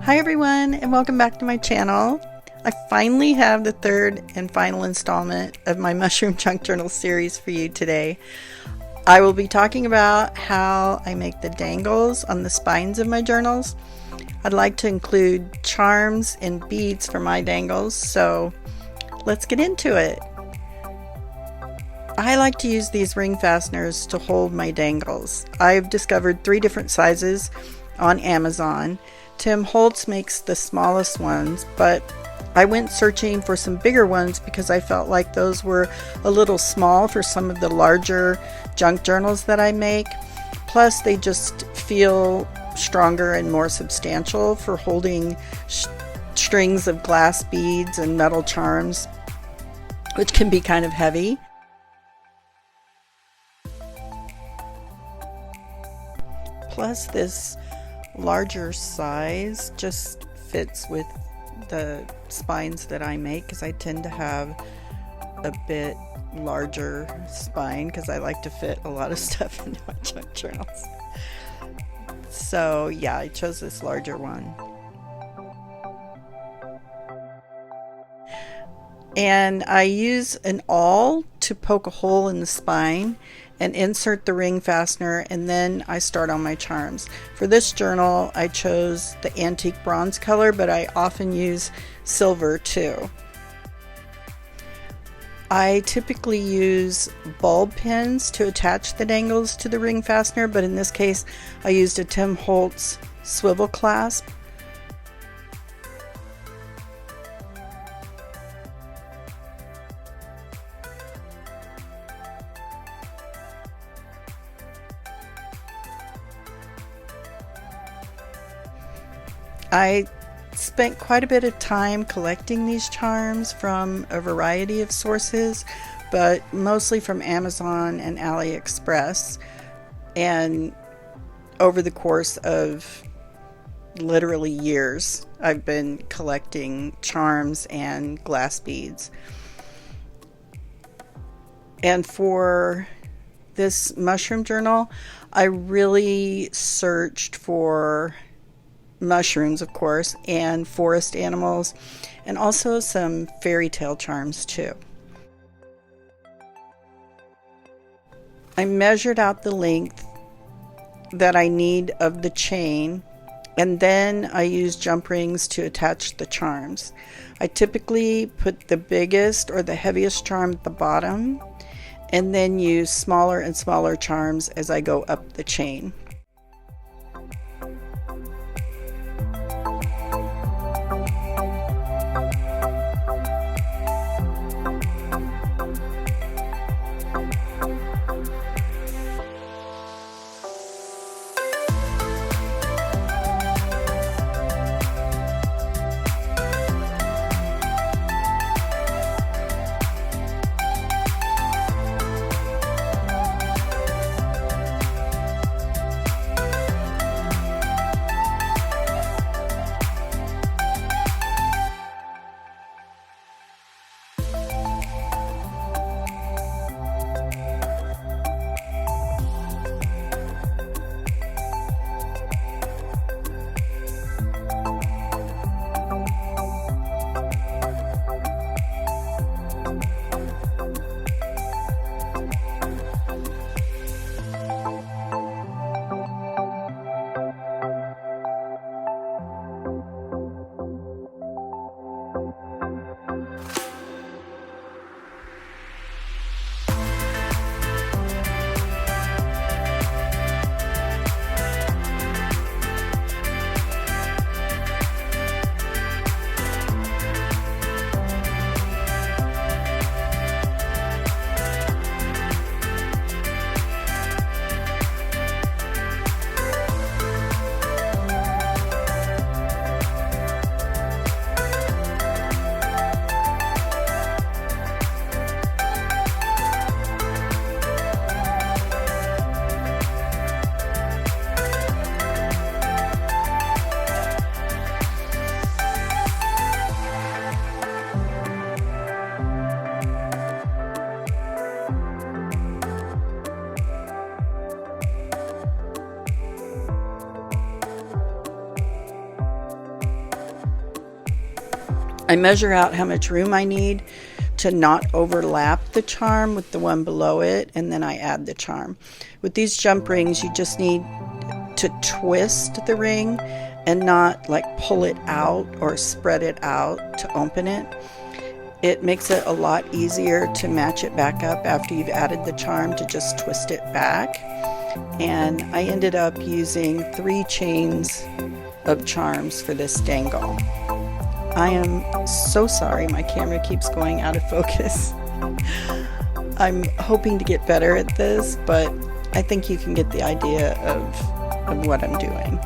Hi everyone, and welcome back to my channel. I finally have the third and final installment of my Mushroom Junk Journal series for you today. I will be talking about how I make the dangles on the spines of my journals. I'd like to include charms and beads for my dangles, so let's get into it. I like to use these ring fasteners to hold my dangles. I've discovered 3 different sizes on Amazon. Tim Holtz makes the smallest ones, but I went searching for some bigger ones because I felt like those were a little small for some of the larger junk journals that I make. Plus, they just feel stronger and more substantial for holding strings of glass beads and metal charms, which can be kind of heavy. Plus, this larger size just fits with the spines that I make, because I tend to have a bit larger spine because I like to fit a lot of stuff into my junk journals. So yeah, I chose this larger one. And I use an awl to poke a hole in the spine and insert the ring fastener, and then I start on my charms. For this journal, I chose the antique bronze color, but I often use silver too. I typically use bulb pins to attach the dangles to the ring fastener, but in this case, I used a Tim Holtz swivel clasp. I spent quite a bit of time collecting these charms from a variety of sources, but mostly from Amazon and AliExpress. And over the course of literally years, I've been collecting charms and glass beads. And for this mushroom journal, I really searched for mushrooms, of course, and forest animals, and also some fairy tale charms too. I measured out the length that I need of the chain, and then I use jump rings to attach the charms. I typically put the biggest or the heaviest charm at the bottom, and then use smaller and smaller charms as I go up the chain. I measure out how much room I need to not overlap the charm with the one below it, and then I add the charm. With these jump rings, you just need to twist the ring and not like pull it out or spread it out to open it. It makes it a lot easier to match it back up after you've added the charm, to just twist it back. And I ended up using 3 chains of charms for this dangle. I am so sorry my camera keeps going out of focus. I'm hoping to get better at this, but I think you can get the idea of what I'm doing.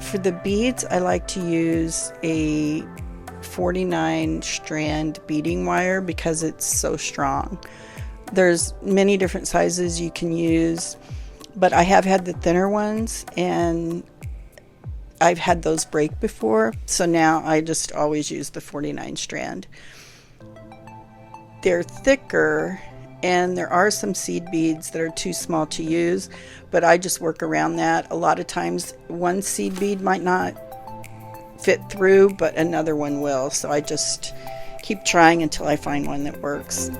For the beads, I like to use a 49 strand beading wire because it's so strong. There's many different sizes you can use, but I have had the thinner ones and I've had those break before, so now I just always use the 49 strand. They're thicker, and there are some seed beads that are too small to use, but I just work around that. A lot of times one seed bead might not fit through, but another one will, so I just keep trying until I find one that works.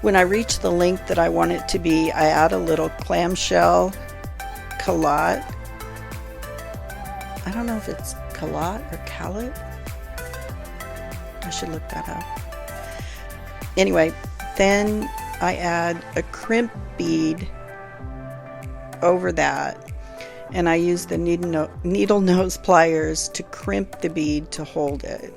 When I reach the length that I want it to be, I add a little clamshell collet. I don't know if it's collet or callet. I should look that up. Anyway, then I add a crimp bead over that, and I use the needle nose pliers to crimp the bead to hold it.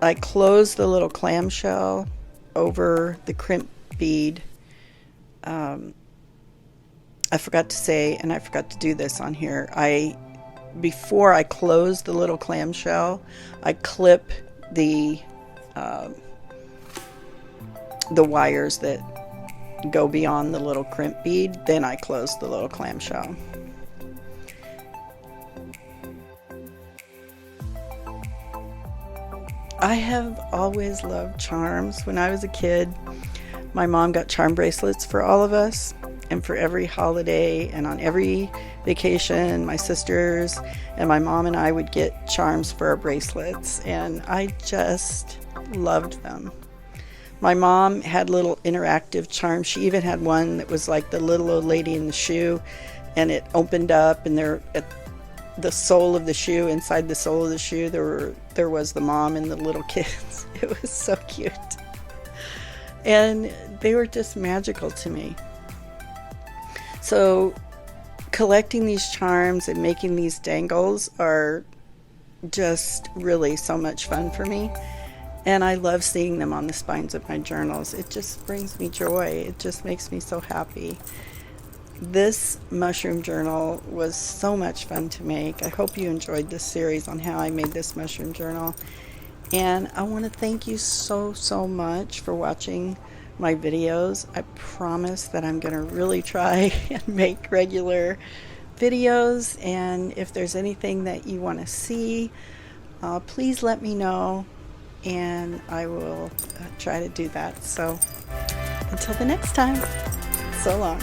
I close the little clamshell over the crimp bead. I forgot to say, and I forgot to do this on here, before I close the little clamshell, I clip the wires that go beyond the little crimp bead, then I close the little clamshell. I have always loved charms. When I was a kid, my mom got charm bracelets for all of us, and for every holiday and on every vacation, my sisters and my mom and I would get charms for our bracelets, and I just loved them. My mom had little interactive charms. She even had one that was like the little old lady in the shoe, and it opened up, and there at the sole of the shoe, inside the sole of the shoe, there was the mom and the little kids. It was so cute, and they were just magical to me. So collecting these charms and making these dangles are just really so much fun for me, and I love seeing them on the spines of my journals. It just brings me joy. It just makes me so happy. This mushroom journal was so much fun to make. I hope you enjoyed this series on how I made this mushroom journal, and I want to thank you so much for watching my videos. I promise that I'm going to really try and make regular videos, and if there's anything that you want to see, please let me know, and I will try to do that. So until the next time, so long.